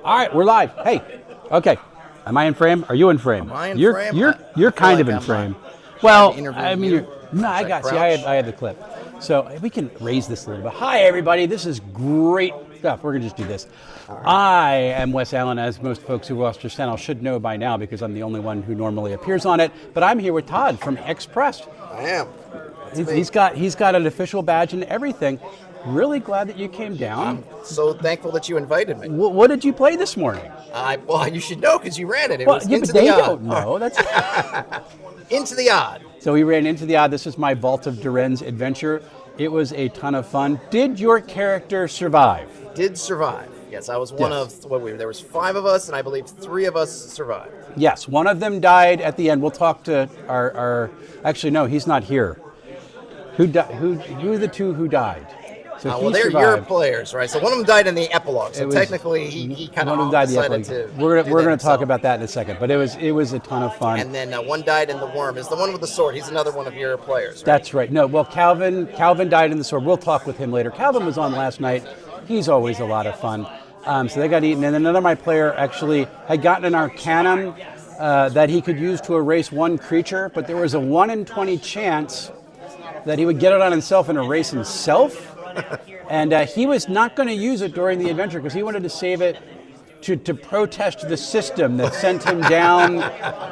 All right, we're live. Hey, okay. Am I in frame? Are you in frame? Am I in you're, frame? You're kind of in frame. Well, I mean, you. no, I got. See, I had the clip. So we can raise this a little bit. Hi, everybody. This is great stuff. We're gonna just do this. I am Wes Allen, as most folks who watch this channel should know by now, because I'm the only one who normally appears on it. But I'm here with Todd from Express. I am. He's got an official badge and everything. Really glad that you came down. I'm so thankful that you invited me. What did you play this morning? Well, you should know because you ran it. It Well, was yeah, Into but they the Odd. don't know. That's Into the Odd. So we ran Into the Odd. This is my Vault of Duren's adventure. It was a ton of fun. Did your character survive? Did survive. Yes, I was one of there was 5 of us, and I believe 3 of us survived. Yes, one of them died at the end. We'll talk to our actually, no, he's not here. Who are the 2 who died? So Well, they're your players, right? So one of them died in the epilogue. So technically, he kind of decided to. We're gonna talk about that in a second. But it was a ton of fun. And then one died in the worm. Is the one with the sword? He's another one of your players, right? That's right. No, well, Calvin died in the sword. We'll talk with him later. Calvin was on last night. He's always a lot of fun. So they got eaten. And another my player actually had gotten an Arcanum that he could use to erase one creature, but there was a 1 in 20 chance that he would get it on himself and erase himself. And he was not going to use it during the adventure because he wanted to save it to protest the system that sent him down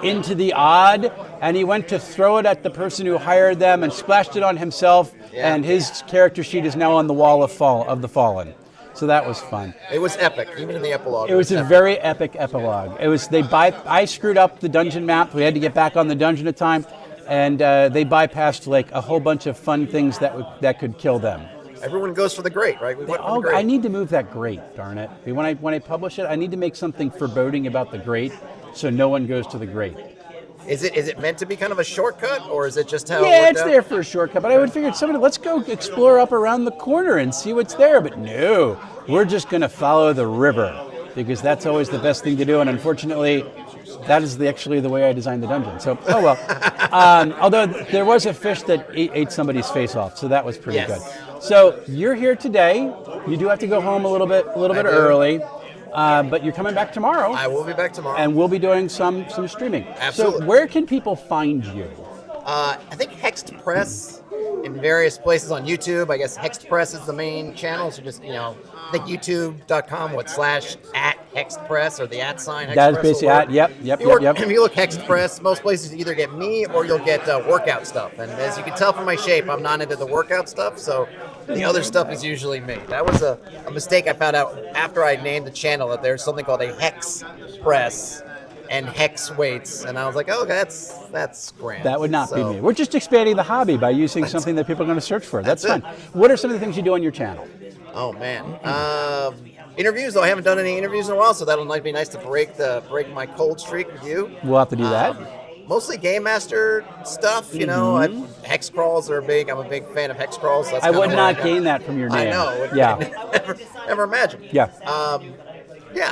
into the odd. And he went to throw it at the person who hired them and splashed it on himself. Yeah. And his character sheet is now on the wall of the Fallen. So that was fun. It was epic, even in the epilogue. It was a very epic epilogue. It was I screwed up the dungeon map. We had to get back on the dungeon at time, and they bypassed like a whole bunch of fun things that could kill them. Everyone goes for the great, right? We went for the great. I need to move that great, darn it. When I publish it, I need to make something foreboding about the great, so no one goes to the great. Is it meant to be kind of a shortcut, or is it just how? Yeah, it's there for a shortcut. But I would figure let's go explore up around the corner and see what's there. But no, we're just going to follow the river because that's always the best thing to do. And unfortunately, that is actually the way I designed the dungeon. So, oh well. Although there was a fish that ate somebody's face off, so that was pretty good. So you're here today. You do have to go home a little bit early. But you're coming back tomorrow. I will be back tomorrow. And we'll be doing some streaming. Absolutely. So where can people find you? I think Hexed Press in various places on YouTube. I guess Hexed Press is the main channel. So just, I think youtube.com @Hexed Press or the @sign. That is basically yep. If you look Hexed Press, most places you either get me or you'll get workout stuff. And as you can tell from my shape, I'm not into the workout stuff. So the other stuff is usually me. That was a mistake I found out after I named the channel, that there's something called a Hex Press and Hex Weights, and I was like, oh, that's grand. That would not be me. We're just expanding the hobby by using something that people are going to search for. That's fun. What are some of the things you do on your channel? Oh man, interviews. Though I haven't done any interviews in a while, so that'll be nice to break my cold streak with you. We'll have to do that. Mostly Game Master stuff, hex crawls are big. I'm a big fan of hex crawls. So I would not gain that from your name. I know. Yeah. Never imagined. Yeah.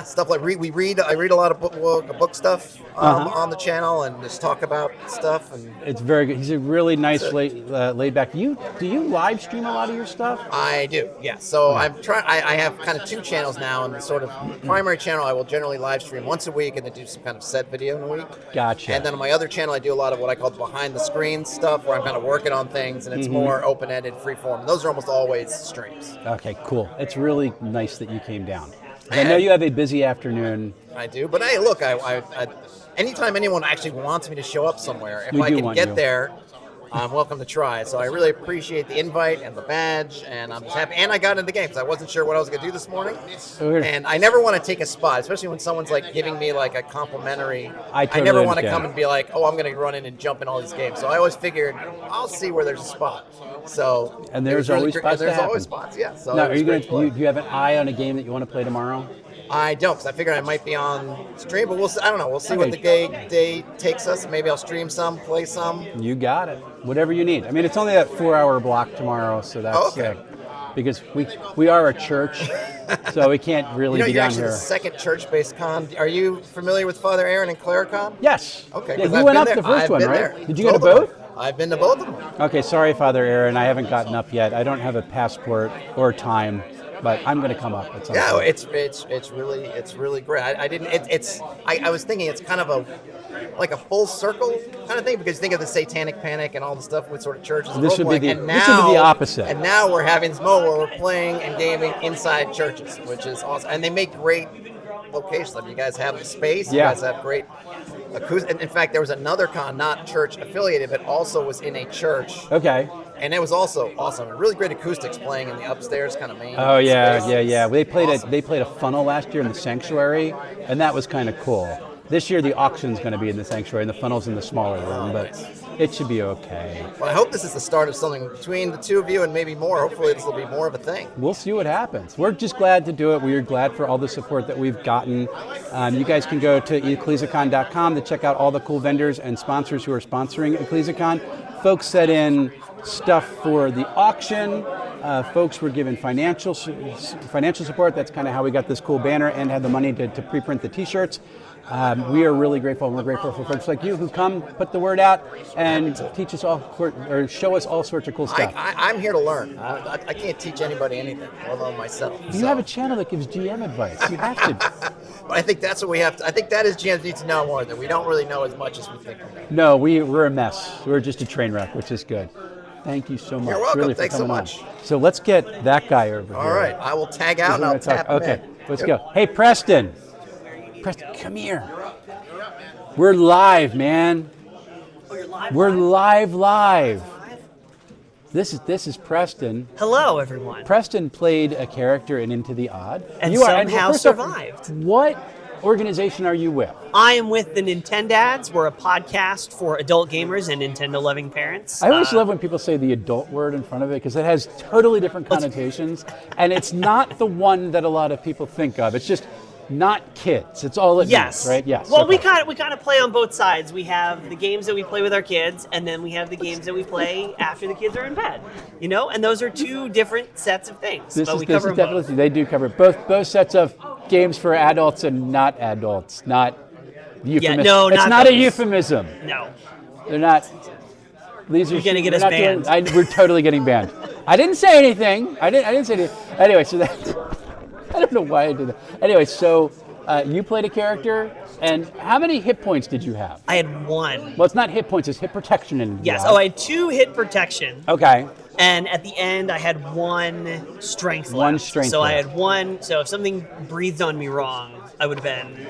Stuff like I read a lot of book stuff on the channel and just talk about stuff. And it's very good. He's a really nice laid back. Do you live stream a lot of your stuff? I do. Yeah. So I'm trying. I have kind of 2 channels now, and the sort of primary channel I will generally live stream once a week, and then do some kind of set video in a week. Gotcha. And then on my other channel, I do a lot of what I call behind the screen stuff, where I'm kind of working on things, and it's more open-ended, free-form. And those are almost always streams. Okay. Cool. It's really nice that you came down. I know you have a busy afternoon. I do, but hey, look, I anytime anyone actually wants me to show up somewhere, if I can get there, I'm welcome to try. So I really appreciate the invite and the badge, and I'm just happy. And I got into the game because I wasn't sure what I was going to do this morning. And I never want to take a spot, especially when someone's like giving me like a complimentary. I never want to come and be like, oh, I'm going to run in and jump in all these games. So I always figured I'll see where there's a spot. So and there's always spots. There's always spots. Yeah. So now, are you do you have an eye on a game that you want to play tomorrow? I don't, because I figured I might be on stream, but we'll see. I don't know. We'll see what the day takes us. Maybe I'll stream some, play some. You got it. Whatever you need. I mean, it's only that 4-hour block tomorrow, so that's because we are a church, so we can't really be down here. The second church-based con. Are you familiar with Father Aaron and Claricon? Yes. Okay. Yeah, you went up the first one, right? Did you go to both? I've been to both of them. Okay, sorry, Father Aaron. I haven't gotten up yet. I don't have a passport or time. but I'm going to come up at some Yeah, point. it's really great. I was thinking it's kind of like a full circle kind of thing, because think of the Satanic Panic and all the stuff with sort of churches. This would be the and this would be the opposite. And now we're having Smo where we're playing and gaming inside churches, which is awesome. And they make great locations. I mean, you guys have the space. Yeah. You guys have great acoustic. In fact, there was another con, not church affiliated, but also was in a church. Okay. And it was also awesome. Really great acoustics playing in the upstairs kind of main. Oh yeah, space. yeah. They played Awesome. they played a funnel last year in the sanctuary, and that was kind of cool. This year the auction's going to be in the sanctuary, and the funnel's in the smaller room, but it should be okay. Well, I hope this is the start of something between the two of you and maybe more. Hopefully this will be more of a thing. We'll see what happens. We're just glad to do it. We are glad for all the support that we've gotten. You guys can go to Ecclesicon.com to check out all the cool vendors and sponsors who are sponsoring Ecclesicon. Folks set in stuff for the auction. Folks were given financial support. That's kind of how we got this cool banner and had the money to pre-print the T-shirts. We are really grateful, and we're grateful for folks like you who come, put the word out, and teach us all, or show us all sorts of cool stuff. I'm here to learn. I can't teach anybody anything, although myself. You have a channel that gives GM advice. You have to. But I think that's what we have to. I think that is GMs need to know more, that we don't really know as much as we think we know. No, we're a mess. We're just a train wreck, which is good. Thank you so much. You're welcome. Really, Thanks for so coming much. On. So let's get that guy over here. All right, I will tag out and I'll tap him Okay, in. let's go. Hey, Preston. Preston, come here. We're live, man. Oh, you're live? We're live. This is Preston. Hello, everyone. Preston played a character in Into the Odd. And you somehow first off, survived. What organization are you with? I am with the Nintendads. We're a podcast for adult gamers and Nintendo-loving parents. I always love when people say the adult word in front of it, because it has totally different connotations, and it's not the one that a lot of people think of. It's just not kids. It's all it Yes. means, right? Yes. Well, okay. we kind of play on both sides. We have the games that we play with our kids, and then we have the games that we play after the kids are in bed. You know, and those are two different sets of things. This but is, we this cover is them both. definitely, they do cover both sets of games for adults and not adults, not euphemism. no, it's not not a those. euphemism. No. They're not. These are. You're gonna get we're us not banned. we're totally getting banned. I didn't say anything. I didn't say anything. Anyway, so that I don't know why I did that. Anyway, so you played a character, and how many hit points did you have? I had one. Well, it's not hit points; it's hit protection in the Yes. odd. Oh, I had 2 hit protection. Okay. And at the end, I had 1 strength left. One strength So I left. had 1. So if something breathed on me wrong, I would have been.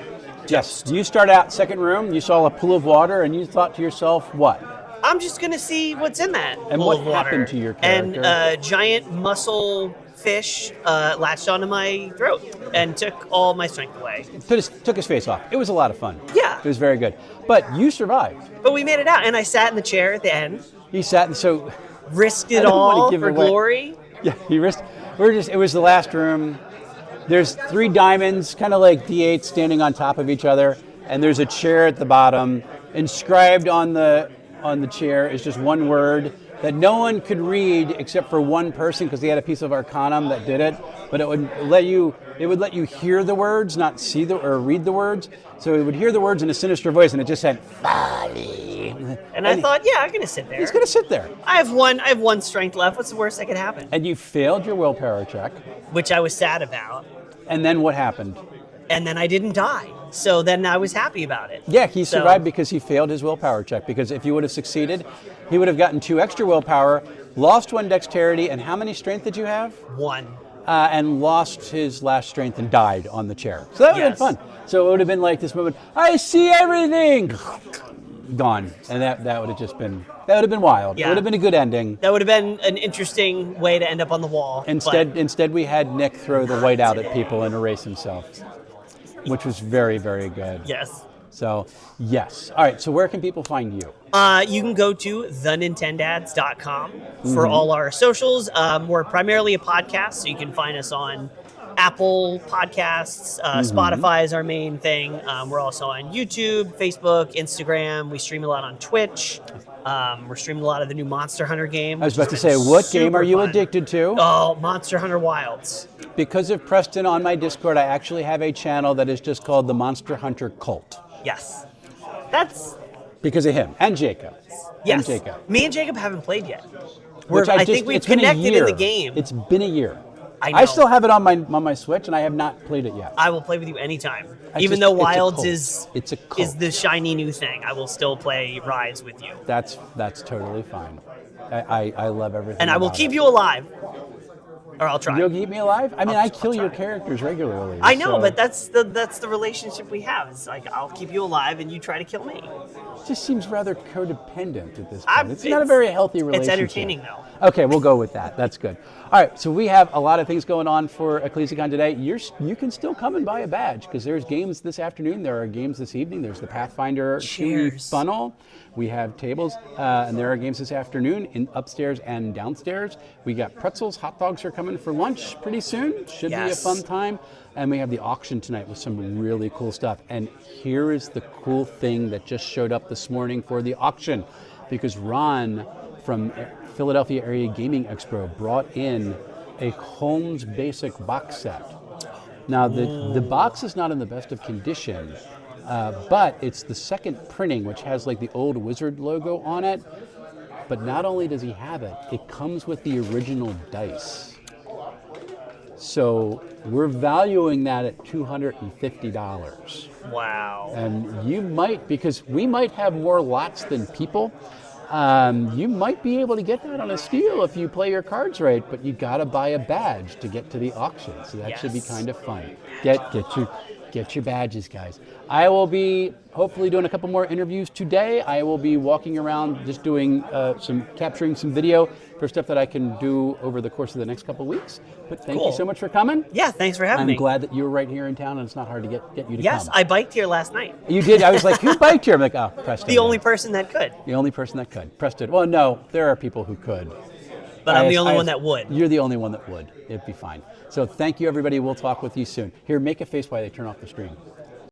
Yes. You start out second room. You saw a pool of water, and you thought to yourself, "What?" I'm just gonna see what's in that And pool what of water. happened to your And character? a giant muscle fish latched onto my throat and took all my strength away. Took his face off. It was a lot of fun. Yeah. It was very good. But you survived. But we made it out, and I sat in the chair at the end, He sat, and so risked I it don't wanna all give for it away. glory. yeah, he risked. It was the last room. There's 3 diamonds, kind of like D8 standing on top of each other, and there's a chair at the bottom. Inscribed on the chair is just one word that no one could read except for one person, because he had a piece of Arcanum that did it. But it would let you hear the words, not see or read the words. So he would hear the words in a sinister voice, and it just said "Folly." And I thought, yeah, I'm gonna sit there. He's gonna sit there. I have one strength left. What's the worst that could happen? And you failed your willpower check. Which I was sad about. And then what happened? And then I didn't die. So then I was happy about it. Yeah, he So- survived because he failed his willpower check. Because if he would have succeeded, he would have gotten 2 extra willpower, lost 1 dexterity, and how many strength did you have? 1. And lost his last strength and died on the chair. So that would have Yes. been fun. So it would have been like this moment, I see everything! Gone. And that would have just been, that would have been wild. It Yeah. would have been a good ending. That would have been an interesting way to end up on the wall. Instead we had Nick throw the white out at people and erase himself, which was very, very good. But yes. So, yes. All right, so where can people find you? You can go to thenintendads.com for all our socials. We're primarily a podcast, so you can find us on Apple Podcasts. Spotify is our main thing. We're also on YouTube, Facebook, Instagram. We stream a lot on Twitch. We're streaming a lot of the new Monster Hunter game. I was about to say, what game are you addicted to? Oh, Monster Hunter Wilds. Because of Preston on my Discord, I actually have a channel that is just called the Monster Hunter Cult. Yes. That's... Because of him and Jacob. Yes. And Jacob. Me and Jacob haven't played yet. Which I think we've it's been a connected in year. the game. It's been a year. I know. I still have it on my Switch, and I have not played it yet. I will play with you anytime. Even though Wilds is the shiny new thing, I will still play Rise with you. That's totally fine. I love everything. And I will keep you alive. Or I'll try. You'll keep me alive? I mean, I kill your characters regularly. I know, but that's the relationship we have. It's like, I'll keep you alive and you try to kill me. It just seems rather codependent at this point. It's not a very healthy relationship. It's entertaining, though. Okay, we'll go with that. That's good. All right, so we have a lot of things going on for Ecclesicon today. You can still come and buy a badge because there's games this afternoon. There are games this evening. There's the Pathfinder Chewy Funnel. We have tables, and there are games this afternoon in upstairs and downstairs. We got pretzels, hot dogs are coming for lunch pretty soon. Should be a fun time. And we have the auction tonight with some really cool stuff. And here is the cool thing that just showed up this morning for the auction, because Ron from Philadelphia Area Gaming Expo brought in a Holmes Basic box set. Now, the box is not in the best of condition, but it's the second printing, which has like the old Wizard logo on it. But not only does he have it, it comes with the original dice. So we're valuing that at $250. Wow. And you might, because we might have more lots than people, you might be able to get that on a steal if you play your cards right, but you got to buy a badge to get to the auction. So that should be kind of fun. Get your badges, guys. I will be hopefully doing a couple more interviews today. I will be walking around just doing capturing some video for stuff that I can do over the course of the next couple weeks. But thank you so much for coming. Yeah, thanks for having me. I'm glad that you were right here in town, and it's not hard to get you to come. Yes, I biked here last night. You did? I was like, who biked here? I'm like, oh, Preston. The only person that could. The only person that could. Preston. Well, no, there are people who could. But I'm the only one that would. You're the only one that would. It'd be fine. So thank you, everybody. We'll talk with you soon. Here, make a face while they turn off the stream.